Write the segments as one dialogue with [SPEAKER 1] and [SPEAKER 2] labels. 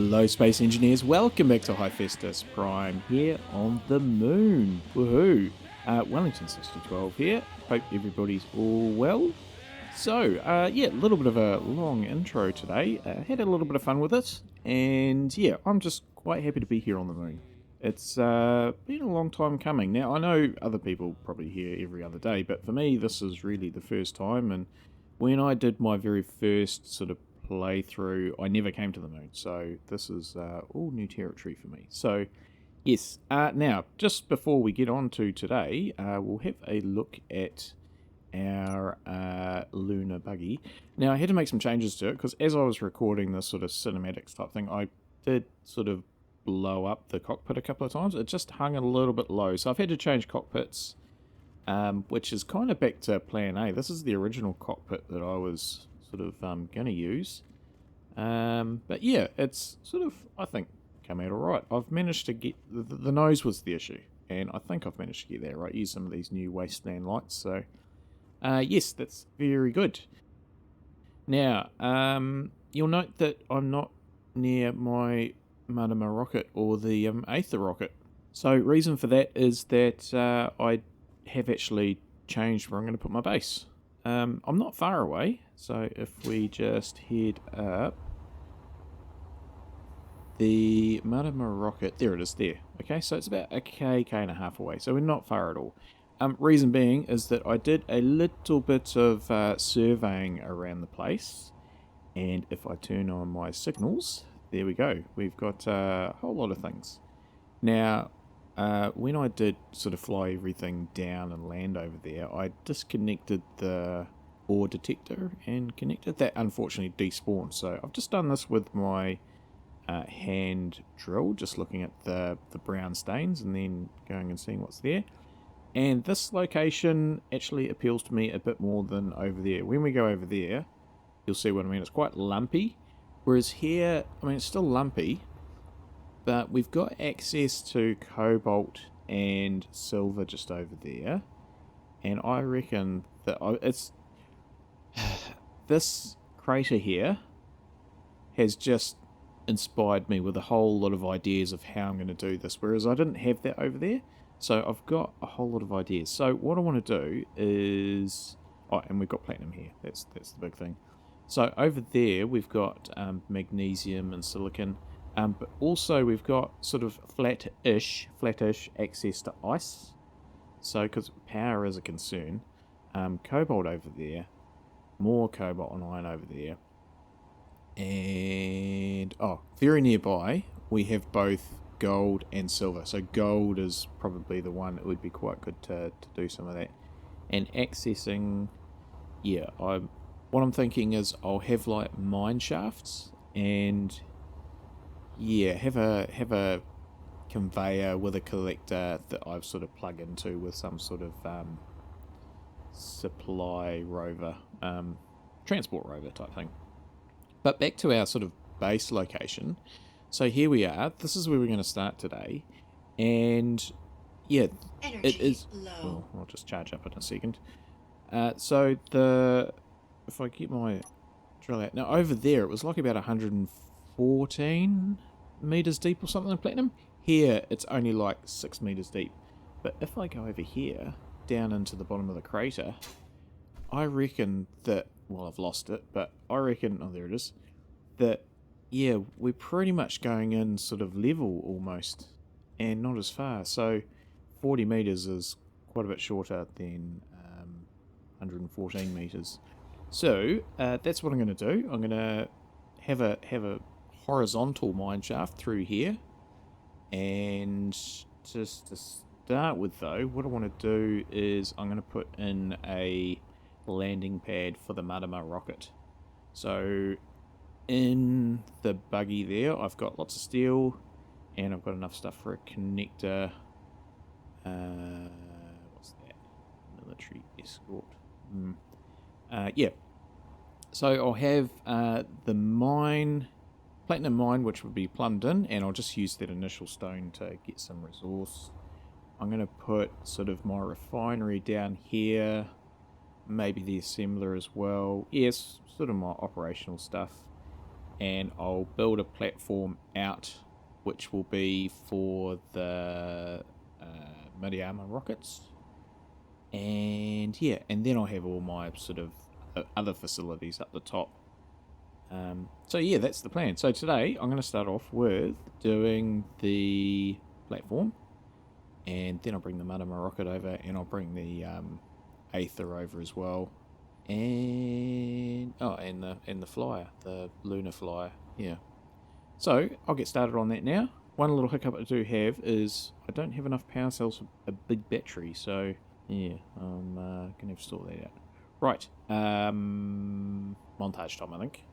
[SPEAKER 1] Hello Space Engineers, welcome back to Hephaestus Prime here on the moon. Woohoo! Wellington 6012 here, hope everybody's all well. So, yeah, a little bit of a long intro today, had a little bit of fun with it, and yeah, I'm just quite happy to be here on the moon. It's been a long time coming. Now, I know other people probably hear every other day, but for me this is really the first time, and when I did my very first sort of playthrough, I never came to the moon, so this is all new territory for me. So yes, now just before we get on to today, we'll have a look at our lunar buggy. Now I had to make some changes to it because as I was recording this sort of cinematics type thing, I did sort of blow up the cockpit a couple of times. It just hung a little bit low, so I've had to change cockpits, which is kind of back to plan A. This is the original cockpit that I was sort of going to use. But yeah, it's sort of, I think, come out alright. I've managed to get, the nose was the issue, and I think I've managed to get that right. Use some of these new wasteland lights, so yes, that's very good. Now, you'll note that I'm not near my Martima rocket or the Aether rocket. So reason for that is that I have actually changed where I'm going to put my base. I'm not far away, so if we just head up, the Martima rocket, there it is there. Okay, so it's about a K and a half away, so we're not far at all. Reason being is that I did a little bit of surveying around the place, and if I turn on my signals, there we go. We've got a whole lot of things. Now, when I did sort of fly everything down and land over there, I disconnected the ore detector and connected that. Unfortunately despawned, so I've just done this with my hand drill, just looking at the brown stains and then going and seeing what's there. And this location actually appeals to me a bit more than over there. When we go over there, you'll see what I mean. It's quite lumpy, whereas here, I mean, it's still lumpy, but we've got access to cobalt and silver just over there, and I reckon that it's this crater here has just inspired me with a whole lot of ideas of how I'm going to do this, whereas I didn't have that over there. So I've got a whole lot of ideas. So what I want to do is, oh, and we've got platinum here. That's the big thing. So over there we've got magnesium and silicon. But also we've got sort of flat-ish access to ice. So, because power is a concern. Cobalt over there. More cobalt and iron over there. And, oh, very nearby, we have both gold and silver. So gold is probably the one that would be quite good to do some of that. And accessing, yeah, what I'm thinking is I'll have like mine shafts and... yeah, have a conveyor with a collector that I've sort of plug into with some sort of supply rover, transport rover type thing. But back to our sort of base location. So here we are. This is where we're going to start today, and yeah,
[SPEAKER 2] Energy
[SPEAKER 1] it is.
[SPEAKER 2] low.
[SPEAKER 1] Well, I'll just charge up in a second. So if I get my drill out now, over there it was like about 114 meters deep or something in platinum. Here it's only like 6 meters deep. But if I go over here down into the bottom of the crater, I reckon that, well, I've lost it, but I reckon, oh, there it is, that yeah, we're pretty much going in sort of level almost, and not as far. So 40 meters is quite a bit shorter than 114 meters. So that's what I'm going to do. I'm going to have a horizontal mine shaft through here, and just to start with though, what I want to do is I'm going to put in a landing pad for the Martima rocket. So in the buggy there I've got lots of steel, and I've got enough stuff for a connector. What's that? Military escort. Yeah, so I'll have the platinum mine, which would be plumbed in, and I'll just use that initial stone to get some resource. I'm going to put sort of my refinery down here, maybe the assembler as well. Yes, sort of my operational stuff. and I'll build a platform out, which will be for the Miriama rockets. And yeah, and then I'll have all my sort of other facilities up the top. So yeah, that's the plan. So today I'm going to start off with doing the platform, and then I'll bring the Miriama rocket over, and I'll bring the Aether over as well, and the flyer, the lunar flyer. Yeah. So I'll get started on that now. One little hiccup I do have is I don't have enough power cells for a big battery, so yeah, I'm gonna have to sort that out. Right, montage time, I think.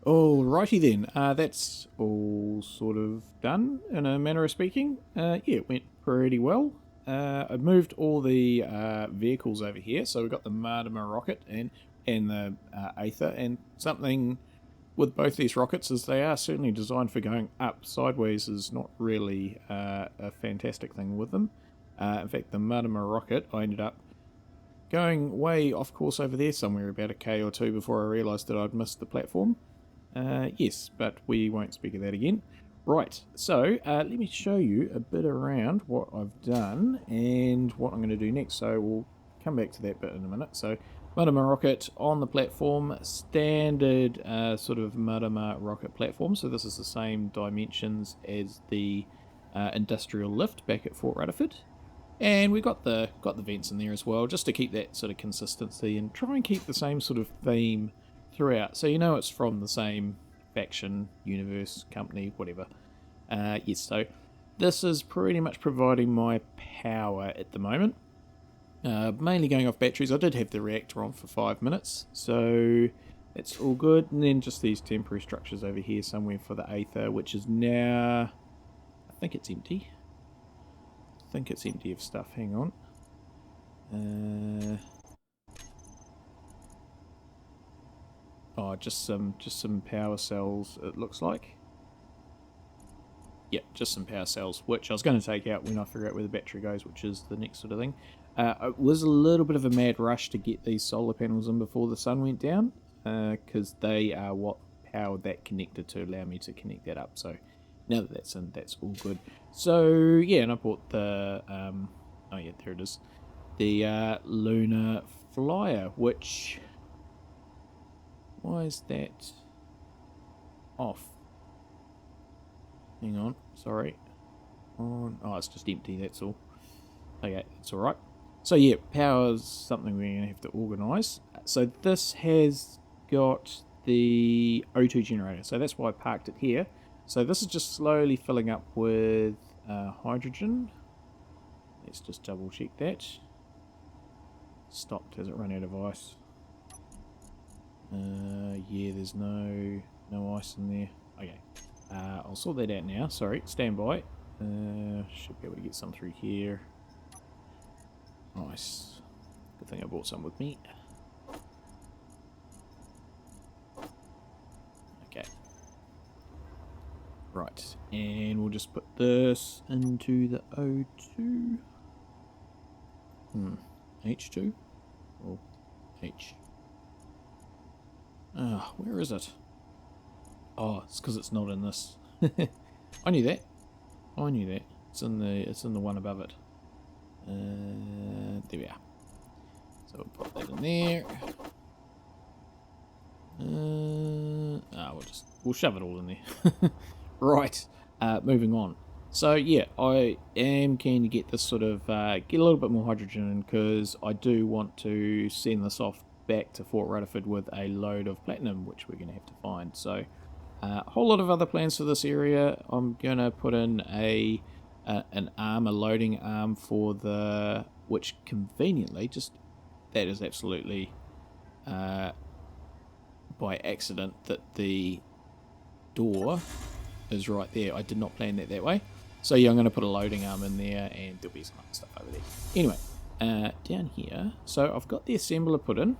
[SPEAKER 1] Alrighty then, that's all sort of done in a manner of speaking. Yeah, it went pretty well. I've moved all the vehicles over here, so we've got the Martimer rocket and the Aether, and something with both these rockets is they are certainly designed for going up. Sideways is not really a fantastic thing with them. In fact, the Martimer rocket, I ended up going way off course over there somewhere, about a K or two, before I realised that I'd missed the platform. Yes, but we won't speak of that again. Right, so let me show you a bit around what I've done and what I'm going to do next. So we'll come back to that bit in a minute. So Martimer rocket on the platform, standard sort of Martimer rocket platform. So this is the same dimensions as the industrial lift back at Fort Rutherford. And we got the vents in there as well, just to keep that sort of consistency and try and keep the same sort of theme throughout. So you know it's from the same faction, universe, company, whatever. Yes, so this is pretty much providing my power at the moment. Mainly going off batteries. I did have the reactor on for 5 minutes, so it's all good. And then just these temporary structures over here somewhere for the Aether, which is now... I think it's empty. I think it's empty of stuff. Hang on. Oh, just some power cells, it looks like. Yeah, just some power cells, which I was going to take out when I figure out where the battery goes, which is the next sort of thing. It was a little bit of a mad rush to get these solar panels in before the sun went down, because they are what powered that connector to allow me to connect that up. So now that that's in, that's all good. So yeah, and I bought the oh yeah, there it is, the lunar flyer, which, why is that off? Hang on, sorry. Oh, it's just empty, that's all. Okay, that's alright. So yeah, power's something we're going to have to organise. So this has got the O2 generator, so that's why I parked it here. So this is just slowly filling up with hydrogen. Let's just double check that. Stopped, has it run out of ice? Yeah, there's no ice in there. Okay, I'll sort that out now. Sorry, stand by. Should be able to get some through here. Nice. Good thing I brought some with me. Okay. Right, and we'll just put this into the O2. H2? Or H? Where is it? Oh, it's because it's not in this. I knew that. I knew that. It's in the one above it. There we are. So we'll put that in there. We'll shove it all in there. Right. Moving on. So yeah, I am keen to get this sort of get a little bit more hydrogen in, because I do want to send this off back to Fort Rutherford with a load of platinum, which we're going to have to find. So a whole lot of other plans for this area. I'm going to put in an arm, a loading arm for the, which conveniently, just that is absolutely by accident that the door is right there. I did not plan that way. So yeah, I'm going to put a loading arm in there, and there'll be some other stuff over there. Anyway, down here, so I've got the assembler put in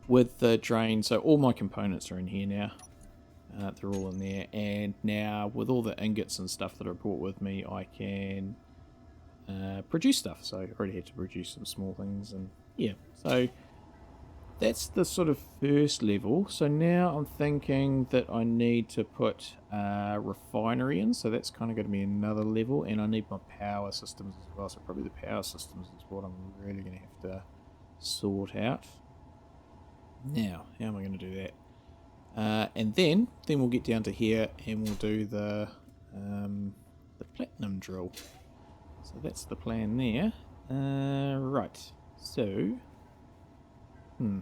[SPEAKER 1] with the drain. So all my components are in here now. They're all in there, and now with all the ingots and stuff that I brought with me, I can produce stuff. So I already had to produce some small things, and yeah, so that's the sort of first level. So now I'm thinking that I need to put refinery in, so that's kind of going to be another level, and I need my power systems as well. So probably the power systems is what I'm really going to have to sort out. Now, how am I going to do that? And then we'll get down to here, and we'll do the platinum drill. So that's the plan there. Right. So, I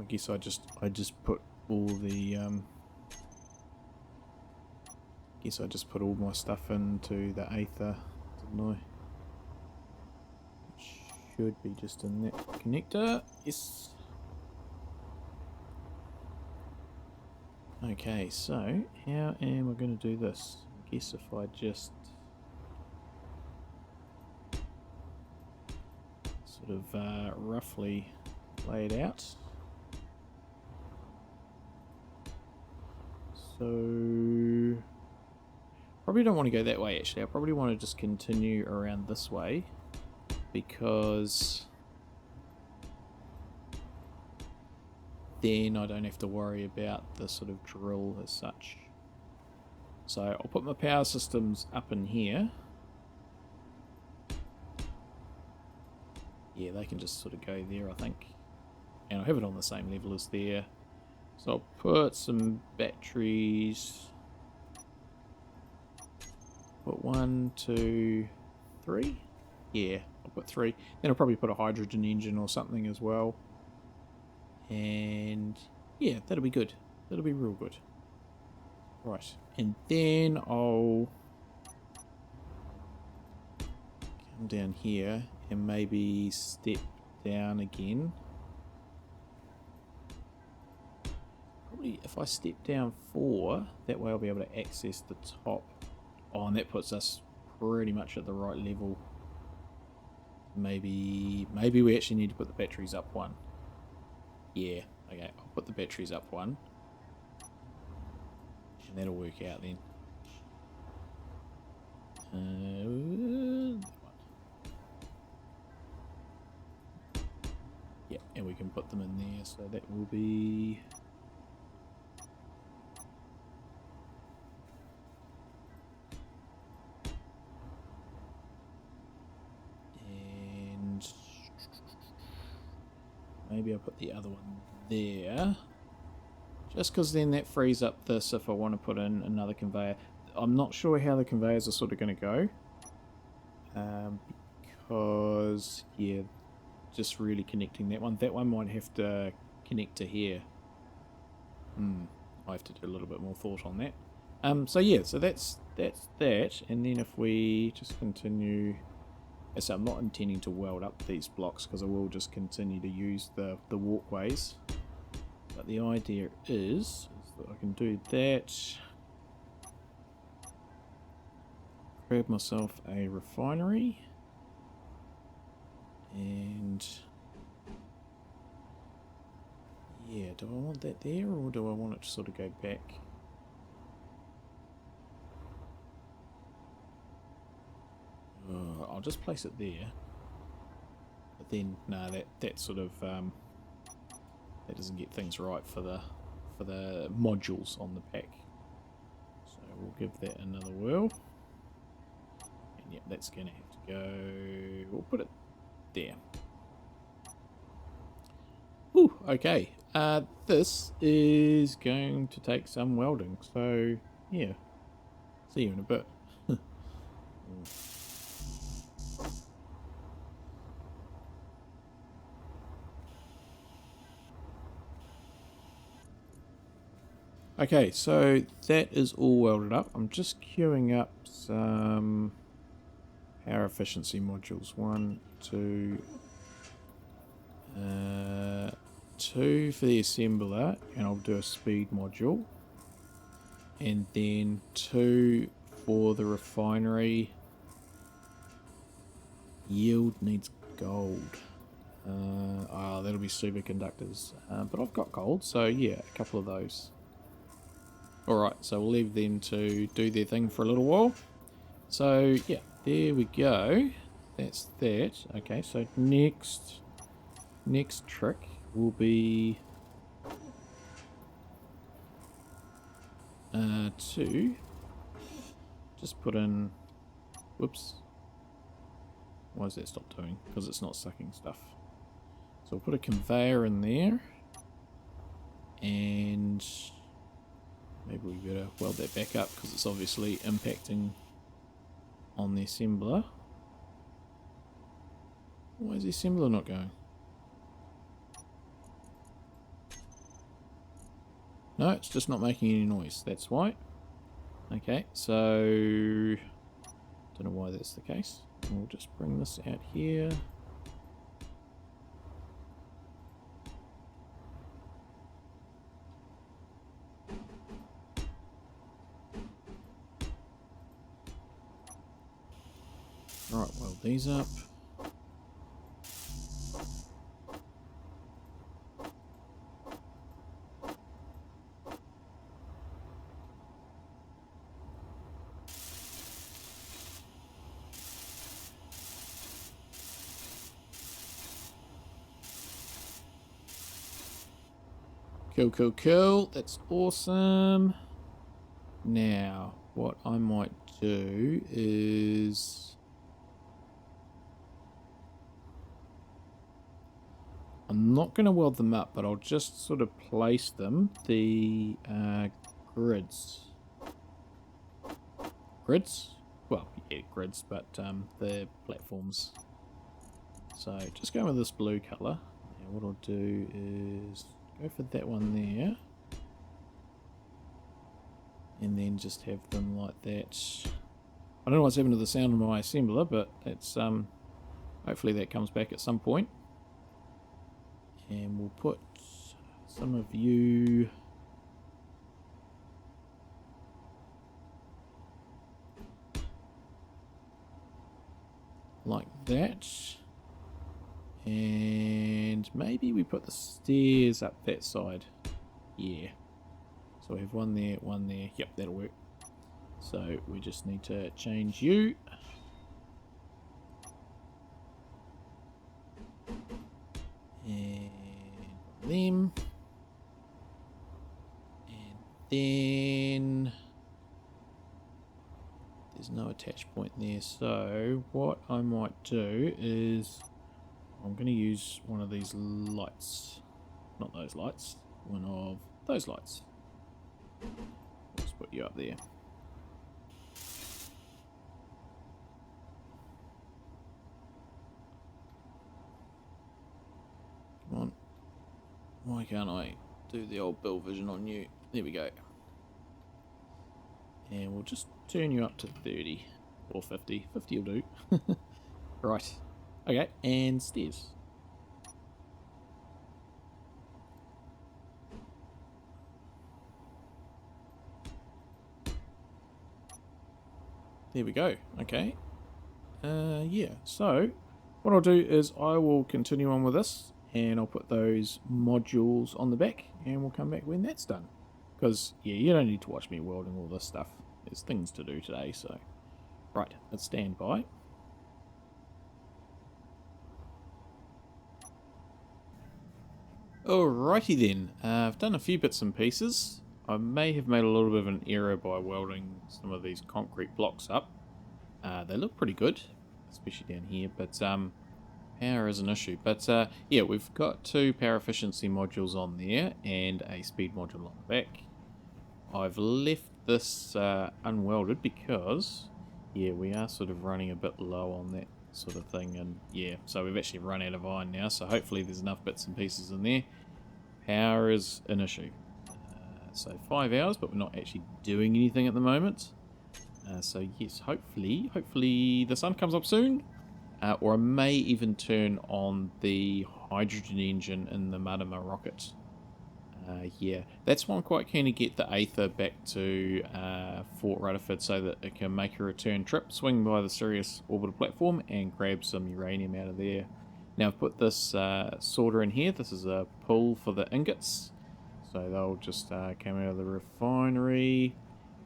[SPEAKER 1] guess I just put all the guess I just put all my stuff into the Aether, didn't I? Should be just in that connector. Yes. Okay, so how am I going to do this? I guess if I just sort of roughly lay it out. So probably don't want to go that way actually. I probably want to just continue around this way because then I don't have to worry about the sort of drill as such. So I'll put my power systems up in here. Yeah, they can just sort of go there, I think. And I'll have it on the same level as there. So I'll put some batteries. Put 1, 2, 3. Yeah, I'll put 3. Then I'll probably put a hydrogen engine or something as well. And yeah, that'll be good. That'll be real good. Right, and then I'll come down here and maybe step down again. Probably if I step down 4, that way I'll be able to access the top. Oh, and that puts us pretty much at the right level. Maybe we actually need to put the batteries up 1. Yeah, okay, I'll put the batteries up 1. And that'll work out then. Yeah, and we can put them in there, so that will be... And maybe I'll put the other one there. Just because then that frees up this if I want to put in another conveyor. I'm not sure how the conveyors are sort of going to go. Because, yeah, just really connecting that one. That one might have to connect to here. I have to do a little bit more thought on that. So yeah, so that's that. And then if we just continue... So I'm not intending to weld up these blocks because I will just continue to use the walkways. But the idea is that I can do that. Grab myself a refinery. And yeah, do I want that there or do I want it to sort of go back? I'll just place it there. But then, no, that sort of that doesn't get things right for the modules on the pack. So we'll give that another whirl. And yeah, that's going to have to go. We'll put it there. Ooh, okay. This is going to take some welding. So yeah, see you in a bit. Okay, so that is all welded up. I'm just queuing up some power efficiency modules. 1, 2, 2 for the assembler, and I'll do a speed module. And then 2 for the refinery. Yield needs gold. That'll be superconductors. But I've got gold, so yeah, a couple of those. Alright, so we'll leave them to do their thing for a little while. So, yeah, there we go. That's that. Okay, so next trick will be to just put in... Whoops. Why does that stop doing? Because it's not sucking stuff. So we'll put a conveyor in there. And... maybe we better weld that back up because it's obviously impacting on the assembler. Why is the assembler not going? No, it's just not making any noise. That's why. Okay, so... don't know why that's the case. We'll just bring this out here. Right, weld these up. Cool, cool, cool. That's awesome. Now, what I might do is... I'm not going to weld them up, but I'll just sort of place them. The grids. Grids? Well, yeah, grids, but the platforms. So, just go with this blue colour. Now, what I'll do is go for that one there. And then just have them like that. I don't know what's happened to the sound of my assembler, but it's hopefully that comes back at some point. And we'll put some of you like that. And maybe we put the stairs up that side. Yeah. So we have one there, one there. Yep, that'll work. So we just need to change you. And them. And then there's no attach point there. So what I might do is I'm going to use one of these lights. Not those lights. One of those lights. Let's put you up there. Come on. Why can't I do the old build vision on you? There we go. And we'll just turn you up to 30 or 50. 50 will do. Right. Okay, and stairs. There we go. Okay. Yeah, so what I'll do is I will continue on with this and I'll put those modules on the back and we'll come back when that's done. Because, yeah, you don't need to watch me welding all this stuff. There's things to do today, so... Right, let's stand by. Alrighty then, I've done a few bits and pieces. I may have made a little bit of an error by welding some of these concrete blocks up. They look pretty good, especially down here, but power is an issue. But yeah, we've got 2 power efficiency modules on there and a speed module on the back. I've left this unwelded because, yeah, we are sort of running a bit low on that sort of thing, and yeah, so we've actually run out of iron now, so hopefully there's enough bits and pieces in there. Power is an issue. So 5 hours, but we're not actually doing anything at the moment. So yes, hopefully the sun comes up soon, or I may even turn on the hydrogen engine in the Marima rocket. Yeah, that's why I'm quite keen to get the Aether back to Fort Rutherford so that it can make a return trip, swing by the Sirius orbital platform and grab some uranium out of there. Now I've put this sorter in here. This is a pull for the ingots, so they'll just come out of the refinery.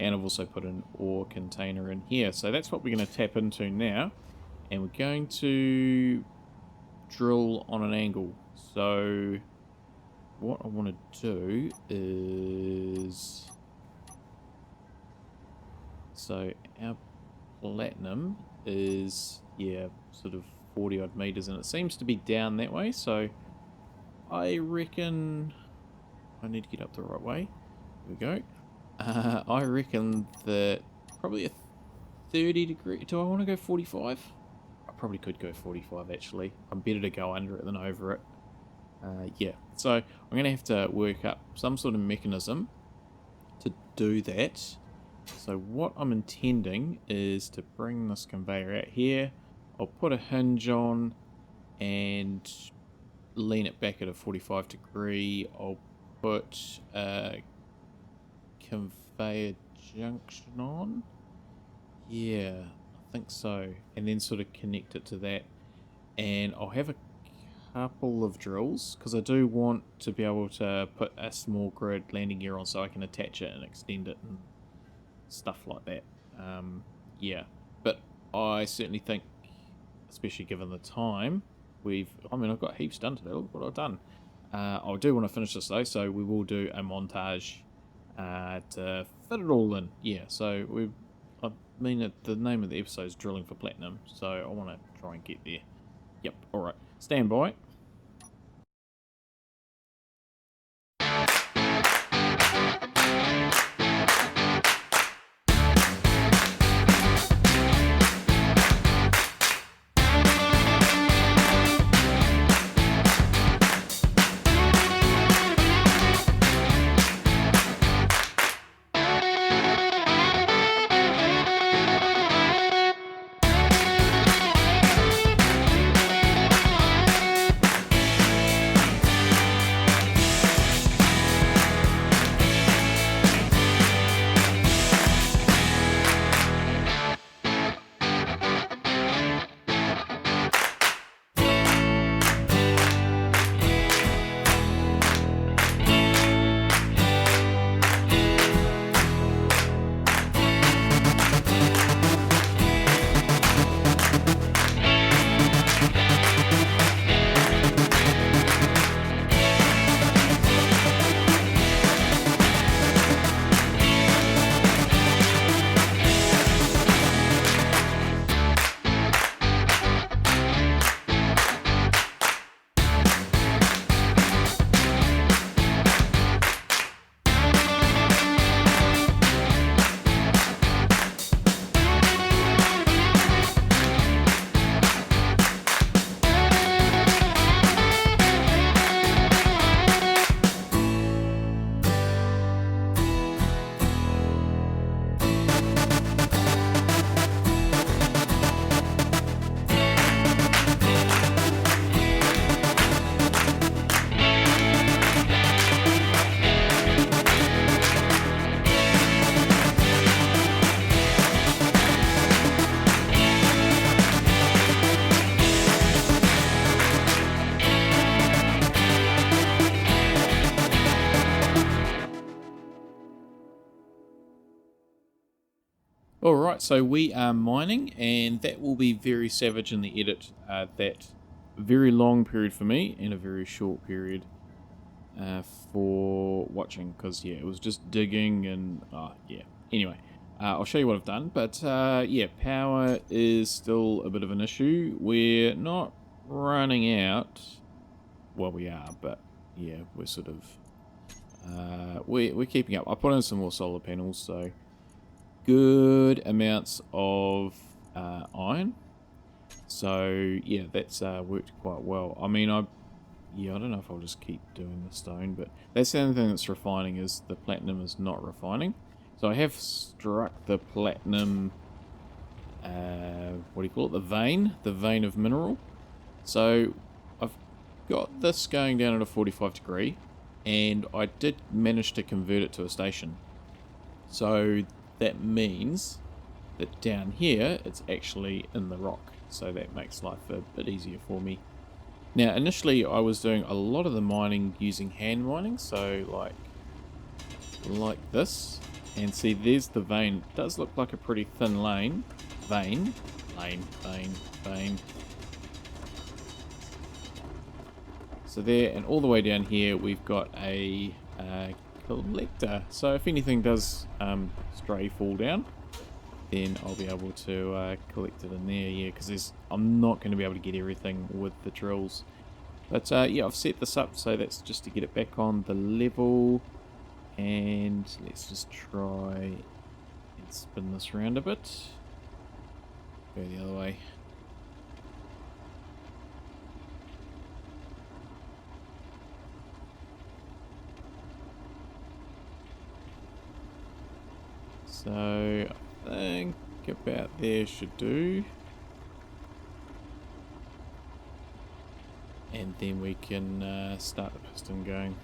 [SPEAKER 1] And I've also put an ore container in here. So that's what we're going to tap into now. And we're going to drill on an angle. So what I want to do is... So our platinum is, yeah, sort of 40 odd meters. And it seems to be down that way. So I reckon I need to get up the right way. Here we go. I reckon that probably a 30 degree... Do I want to go 45? I probably could go 45 actually. I'm better to go under it than over it. Yeah, so I'm going to have to work up some sort of mechanism to do that. So what I'm intending is to bring this conveyor out here. I'll put a hinge on and lean it back at a 45 degree. I'll put a conveyor junction on. Yeah, I think so. And then sort of connect it to that. And I'll have a couple of drills because I do want to be able to put a small grid landing gear on so I can attach it and extend it and stuff like that. Yeah, but I certainly think, especially given the time, I've got heaps done today. Look what I've done. I do want to finish this though, so we will do a montage to fit it all in. Yeah, so the name of the episode is Drilling for Platinum, so I want to try and get there. Yep, alright. Stand by. Alright, so we are mining, and that will be very savage in the edit. That very long period for me, and a very short period for watching, because, yeah, it was just digging, and, yeah. Anyway, I'll show you what I've done, but, yeah, power is still a bit of an issue. We're not running out. Well, we are, but, yeah, we're sort of, we're keeping up. I put in some more solar panels, so good amounts of iron, so yeah, that's worked quite well. I mean, I don't know if I'll just keep doing the stone, but that's the only thing that's refining, is the platinum is not refining. So I have struck the platinum, what do you call it, the vein of mineral. So I've got this going down at a 45 degree, and I did manage to convert it to a station. So that means that down here it's actually in the rock, so that makes life a bit easier for me. Now, initially I was doing a lot of the mining using hand mining, so like this, and see, there's the vein. It does look like a pretty thin vein. So there, and all the way down here we've got a collector, so if anything does fall down, then I'll be able to collect it in there. Yeah, because I'm not going to be able to get everything with the drills, but yeah, I've set this up, so that's just to get it back on the level, and let's just try and spin this around a bit, go the other way. So I think about there should do, and then we can start the piston going.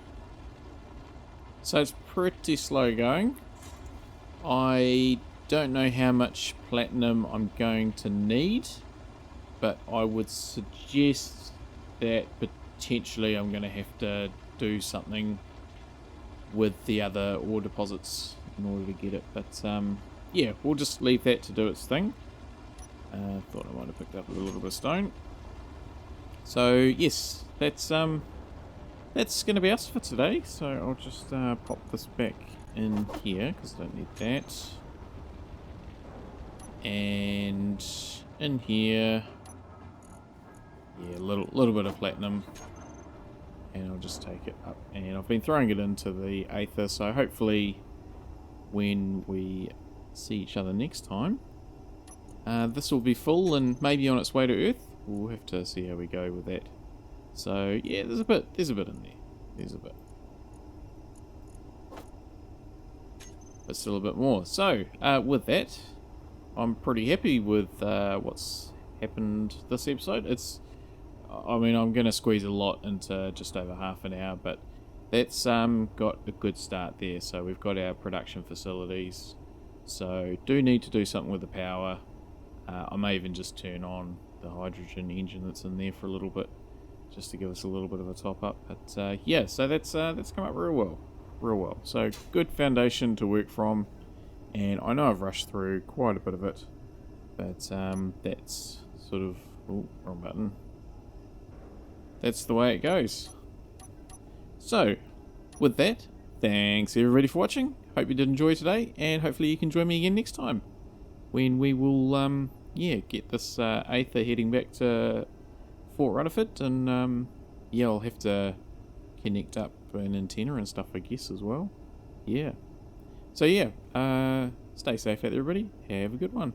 [SPEAKER 1] So it's pretty slow going. I don't know how much platinum I'm going to need, but I would suggest that potentially I'm going to have to do something with the other ore deposits in order to get it. But yeah, we'll just leave that to do its thing. Thought I might have picked up a little bit of stone. So yes, that's going to be us for today. So I'll just pop this back in here because I don't need that. And in here, yeah, a little bit of platinum, and I'll just take it up. And I've been throwing it into the Aether, so hopefully when we see each other next time, this will be full and maybe on its way to Earth. We'll have to see how we go with that. So yeah, there's a bit in there. There's a bit. But still a bit more. So, with that, I'm pretty happy with what's happened this episode. I mean, I'm going to squeeze a lot into just over half an hour, but that's got a good start there. So we've got our production facilities. So do need to do something with the power. I may even just turn on the hydrogen engine that's in there for a little bit, just to give us a little bit of a top up. But yeah, so that's come up real well. So good foundation to work from, and I know I've rushed through quite a bit of it, but that's sort of, oh, wrong button. That's the way it goes. So with that, thanks everybody for watching. Hope you did enjoy today, and hopefully you can join me again next time when we will yeah, get this Aether heading back to Fort Rutherford, and yeah, I'll have to connect up an antenna and stuff, I guess, as well. Yeah. So yeah, stay safe out there, everybody. Have a good one.